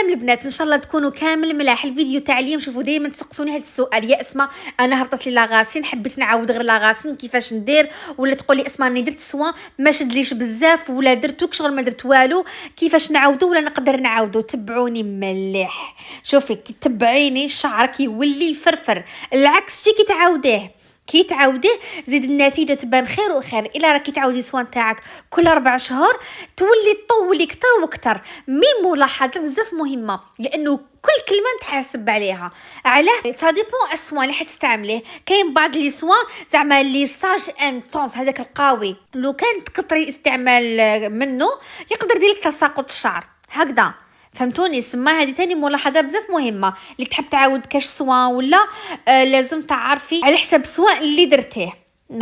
سلام البنات، ان شاء الله تكونوا كامل ملاح. الفيديو تاع اليوم شوفوا دائما تسقسوني هذا السؤال: يا اسماء انا هبطت لي لاغاسين، حبيت نعاود غير لاغاسين كيفاش ندير؟ ولا تقولي اسماء راني درت سوا ما شدليش بزاف ولا درتو شغل ما درت والو، كيفاش نعاودو ولا نقدر نعاودو؟ تبعوني مليح. شوفي كي تبعيني شعرك يولي يفرفر، العكس كي تعاوديه كي تعاوديه زيد النتيجه تبان خير وخير. الا راكي تعاودي السوان تاعك كل 4 شهور تولي تطولي كتر وكتر. ملاحظه بزاف مهمه، لانه كل كلمه نتحاسب عليها. علاه صاديبون السوان اللي حتستعمليه. كاين بعض لي سوان زعما لي ساج انتونس، هذاك القوي لو كان تكثري استعمال منه يقدر يدير لك تساقط الشعر هكذا. فهمتوني؟ سما هذه ثاني ملاحظه بزاف مهمه. اللي تحب تعاود كاش سوا ولا لازم تعرفي على حسب السوا اللي درتيه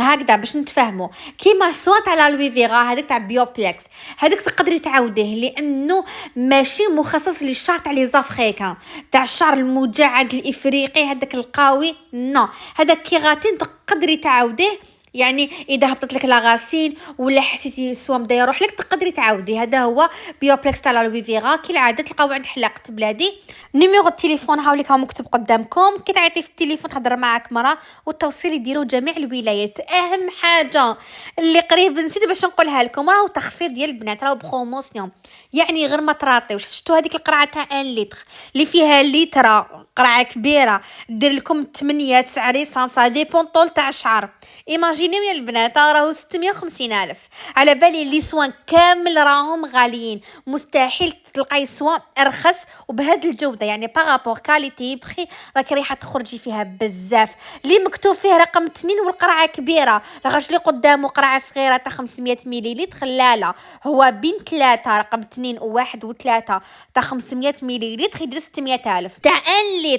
هكذا باش نتفاهموا. كيما السوا تاع لوي فيغا هذاك تاع بيوبلكس، هذاك تقدري تعاوديه لانه ماشي مخصص للشعر تاع لي زافريكان، تاع الشعر المجعد الافريقي هذاك القوي. نو هذاك كيغاتين تقدري تعاوديه. يعني اذا هبطت لك لاغاسين ولا حسيتي السوام بدا يروح لك تقدري تعاودي. هذا هو بيوبلكس تاع لوي فيغا، كالعاده تلقاو عند حلاقه بلادي. نيميرو التليفون هاوليك مكتوب قدامكم، كي تعيطي في التليفون تهضر معاك مرا، والتوصيل يديروا جميع الولايات. اهم حاجه اللي قريب نسيت باش نقولها لكم، راهو تخفيض ديال البنات، راهو بروموسيون. يعني غير ما تراطيوش. شفتوا هذيك القرعه تاع 1 لتر اللي فيها لتر، قرعه كبيره دير لكم 8 9 ريسان، سا ديبون طول تاع الشعر. ايماجينيو يا البنات راهو 650 الف. على بالي لي سوان كامل راهم غاليين، مستحيل تلقاي سوان ارخص وبهذه الجوده. يعني بارابور كاليتي بخي راكي رايحه تخرجي فيها بزاف. اللي مكتوب فيه رقم 2 والقرعه كبيره، لاغاش اللي قدامه قرعه صغيره تاع 500 مليلتر. لا لا، هو بين 3 رقم 2 و1 و3 تاع 500 مليلتر يدير 600 الف. تاع 1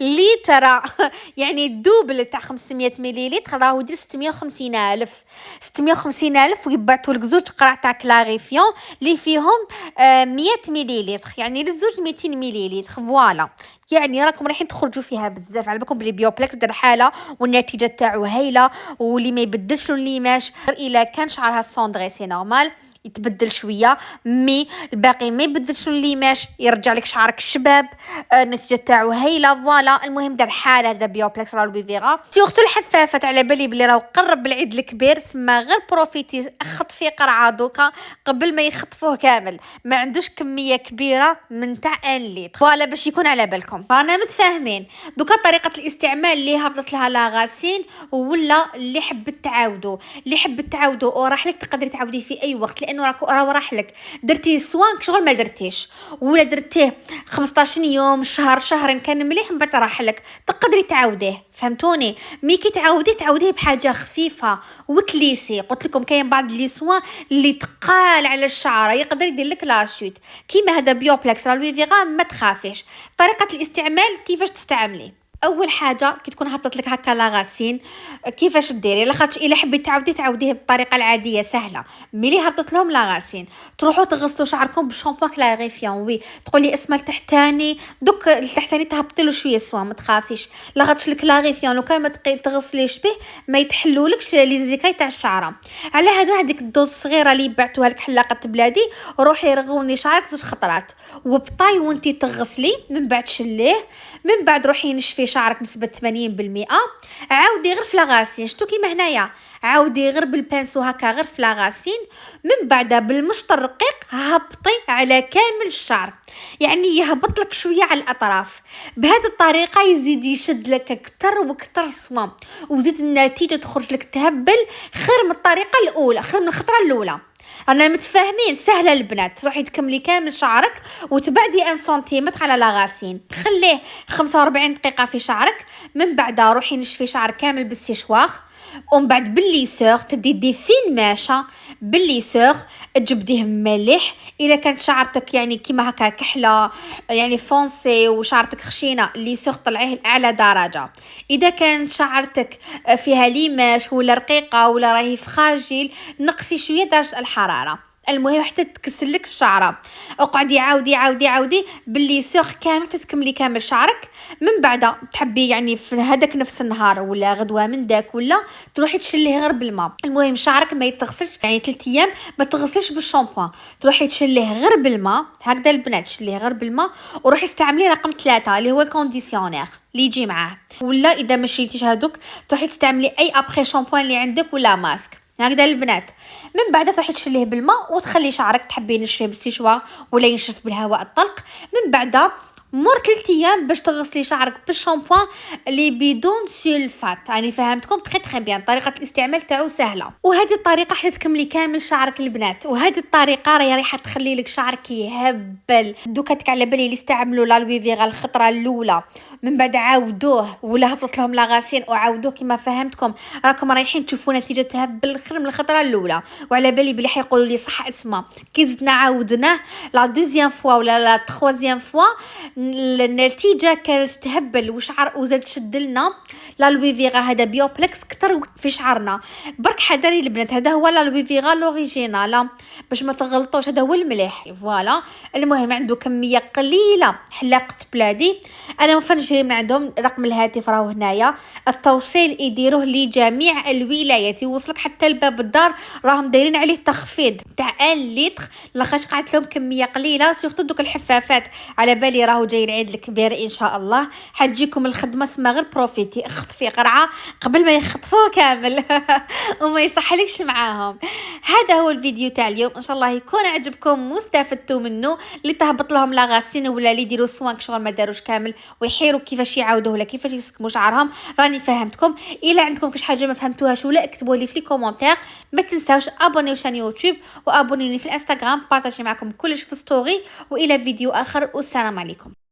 لتر يعني الدوبل تاع 500 مليلتر راهو يدير 650 الف. 650 الف ويبعثوا لك زوج قرع تاع كلاريفيون اللي فيهم 100 مليلتر، يعني للزوج 200 مليلتر. فوالا يعني راكم رايحين تخرجوا فيها بزاف. على بالكم بلي بيوبلكس دار حاله والنتيجه تاعو هايله، واللي ما يبدلش لون ليماج الا كان شعرها سوندري سي نورمال يتبدل شويه، مي الباقي ما يبدلش ليماج يرجع لك شعرك الشباب. النتيجه تاعو هايله. فوالا المهم دار حاله هذا بيوبلكس راه البيفيغا سيغتو الحفافات. على بالي بلي راهو قرب العيد الكبير، سما غير بروفيتي خطفي قرعه دوكا قبل ما يخطفوه كامل. ما عندوش كميه كبيره من تاع 1 لتر. فوالا باش يكون على بالكم رانا متفاهمين. دوكا طريقه الاستعمال اللي هبطت لها لاغاسين ولا اللي حبت تعاودو، اللي حبت تعاودو وراح لك تقدري تعاوديه في اي وقت، لانه راه راح لك. درتيه سوان شغل ما درتيش ولا درتيه 15 يوم شهر شهرين كان مليح من بعد راح لك تقدري تعاوديه. فهمتوني؟ مي كي تعاوديه بحاجه خفيفه وتليسي. قلت لكم كاين بعض لي سوان اللي تقال على الشعر يقدر يدير لك لاشوت كيما هذا بيوبلكس راه لوي فيغا. ما تخافيش. طريقه الاستعمال كيفاش تستعمليه. اول حاجه كي تكون هبطت لك هكا لاغاسين كيفاش ديري؟ لاخاطش الا حبيتي تعاوديه بالطريقه العاديه سهله. ملي هبطت لهم لاغاسين تروحوا تغسلوا شعركم بشامبو كلاريفيون. وي تقولي اسمها التحتاني، دوك التحتاني تهبطي له شويه سوا ما تخافيش. لاخاطش الكلاريفيون لو كان ما تغسليش به ما يتحلولكش لي زيكاي تاع الشعره. على هذا هذيك الدوز الصغيره اللي بعتوها لك حلاقه بلادي، روحي رغوني شعرك 2 خطرات وبطاي وانتي تغسلي، من بعد شليه، من بعد روحي نشفي شعرك نسبة 80%. عاودي غير في لاغاسين. شتو كيما هنايا عاودي غير بالبانسو هكا غير في لاغاسين، من بعد بالمشط الرقيق هبطي على كامل الشعر، يعني يهبط لك شويه على الاطراف. بهذه الطريقه يزيد يشد لك اكثر واكثر صوام، وزيد النتيجه تخرج لك تهبل خير من الطريقه الاولى، خير من الخطره الاولى. رانا متفاهمين؟ سهله البنات. تروحي تكملي كامل شعرك وتبعدي 1 سنتيمتر على لاغاسين، خليه 45 دقيقه في شعرك، من بعد روحي نشفي شعرك كامل بالسيشوار، ومن بعد بالليسور تدي فين ماشا بالليسور تجبديه مليح. الا كانت شعرتك يعني كيما هكا كحله يعني فونسي وشعرتك خشينه، الليسور طلعيه لاعلى درجه. اذا كانت شعرتك فيها ليماش ولا رقيقه ولا راهي فخاجيل، نقصي شويه درجه الحراره. المهم حتى تكسر لك الشعره. اقعدي عاودي عاودي عاودي باللي سوغ كامل تكملي كامل شعرك. من بعد تحبي يعني في هذاك نفس النهار ولا غدوه من داك ولا تروحي تشليه غير بالماء. المهم شعرك ما يتغسلش يعني 3 ايام ما تغسلش بالشامبوان، تروحي تشليه غير بالماء هكذا البنات، تشليه غير بالماء وروحي استعملي رقم 3 اللي هو الكونديسيونير اللي يجي معاه. ولا اذا ما شريتيش هذوك تروحي تستعملي اي ابخي شامبوان اللي عندك ولا ماسك هكذا البنات. من بعد تروحي تشليه بالماء وتخلي شعرك تحبي ينشفيه بالسيشوار ولا ينشف بالهواء الطلق. من بعد مور 3 ايام باش تغسلي شعرك بالشامبوان اللي بدون سلفات. يعني فهمتكم تري بيان، طريقه الاستعمال تاعو سهله. وهذه الطريقه حتى تكملي كامل شعرك البنات. وهذه الطريقه راهي راح تخلي لك شعرك يهبل. دوكا على بالي اللي استعملوا لا لوي فيغا الخطره الاولى من بعد عاودوه ولا هبطت لهم لاغاسين وعاودوه كما فهمتكم راكم رايحين تشوفوا نتيجه تهبل خير من الخطره الاولى. وعلى بالي بلي حيقولوا لي صح اسمع كي زدنا عاودناه لا دوزيام فوا ولا لا تخوازيام فوا النتيجه كانت تهبل وشعر وزاد شد لنا لا لوي فيغا هذا بيوبلكس كتر في شعرنا. برك حذري البنات هذا هو لا لوي فيغا لوريجينال باش ما تغلطوش، هذا هو المليح فوالا. المهم عنده كميه قليله حلاقه بلادي انا ما فنشري من عندهم. رقم الهاتف راهو هنايا، التوصيل يديروه لجميع الولايات يوصلك حتى لباب الدار. راهم دايرين عليه تخفيض تاع 1 لتر لاخاطش قعدت لهم كميه قليله سورتو دوك الحفافات. على بالي راهو جاي العيد الكبير ان شاء الله حتجيكم الخدمه سما غير بروفيتي اخطفي قرعه قبل ما يخطفوه كامل وما يصحلكش معاهم. هذا هو الفيديو تاع اليوم، ان شاء الله يكون عجبكم واستفدتوا منه. اللي تهبط لهم لا غاسين ولا اللي يديروا سوانك شغل ما داروش كامل ويحيروا كيفاش يعاودوه ولا كيفاش يسكموا شعرهم راني فهمتكم. الا عندكم كاش حاجه ما فهمتوهاش ولا اكتبوا لي في كومونتير. ما تنساوش ابونيو شان يوتيوب وابونيوني في الانستغرام، بارطاجي معكم كلش في ستوري. والى فيديو اخر والسلام عليكم.